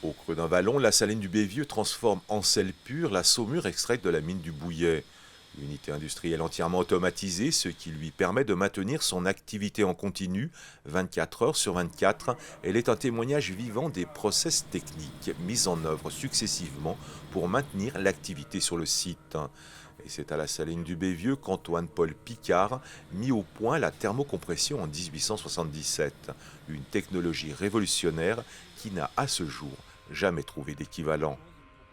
Au creux d'un vallon, la saline du Bévieux transforme en sel pur la saumure extraite de la mine du Bouillet. Unité industrielle entièrement automatisée, ce qui lui permet de maintenir son activité en continu 24 heures sur 24. Elle est un témoignage vivant des process techniques mis en œuvre successivement pour maintenir l'activité sur le site. Et c'est à la saline du Bévieux qu'Antoine-Paul Picard mit au point la thermocompression en 1877, une technologie révolutionnaire qui n'a à ce jour jamais trouvé d'équivalent.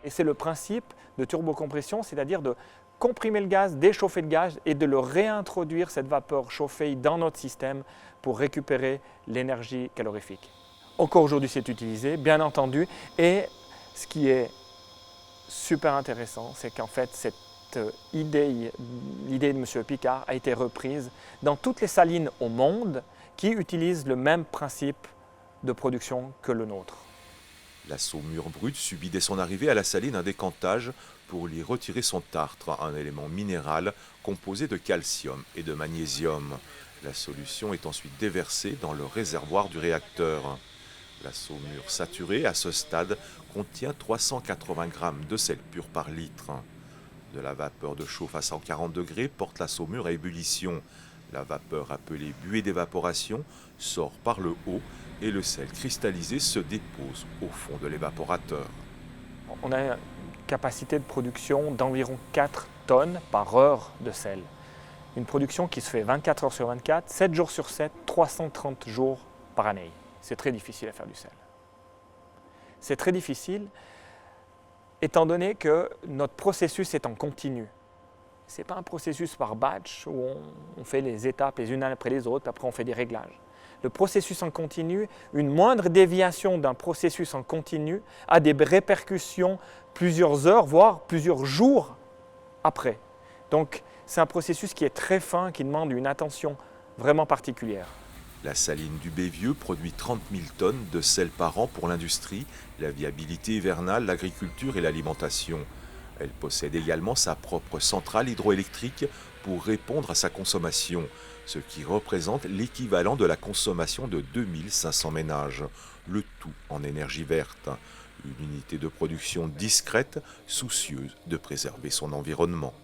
Et c'est le principe de turbocompression, c'est-à-dire de comprimer le gaz, d'échauffer le gaz et de le réintroduire, cette vapeur chauffée, dans notre système pour récupérer l'énergie calorifique. Encore aujourd'hui, c'est utilisé, bien entendu. Et ce qui est super intéressant, c'est qu'en fait, cette l'idée de M. Picard a été reprise dans toutes les salines au monde qui utilisent le même principe de production que le nôtre. La saumure brute subit dès son arrivée à la saline un décantage pour lui retirer son tartre, un élément minéral composé de calcium et de magnésium. La solution est ensuite déversée dans le réservoir du réacteur. La saumure saturée, à ce stade, contient 380 grammes de sel pur par litre. De la vapeur de chauffe à 140 degrés porte la saumure à ébullition. La vapeur appelée buée d'évaporation sort par le haut et le sel cristallisé se dépose au fond de l'évaporateur. On a une capacité de production d'environ 4 tonnes par heure de sel. Une production qui se fait 24 heures sur 24, 7 jours sur 7, 330 jours par année. C'est très difficile à faire du sel. C'est très difficile étant donné que notre processus est en continu. Ce n'est pas un processus par batch où on fait les étapes les unes après les autres, après on fait des réglages. Le processus en continu, une moindre déviation d'un processus en continu a des répercussions plusieurs heures, voire plusieurs jours après. Donc c'est un processus qui est très fin, qui demande une attention vraiment particulière. La saline du Bévieux produit 30 000 tonnes de sel par an pour l'industrie, la viabilité hivernale, l'agriculture et l'alimentation. Elle possède également sa propre centrale hydroélectrique pour répondre à sa consommation, ce qui représente l'équivalent de la consommation de 2500 ménages, le tout en énergie verte. Une unité de production discrète, soucieuse de préserver son environnement.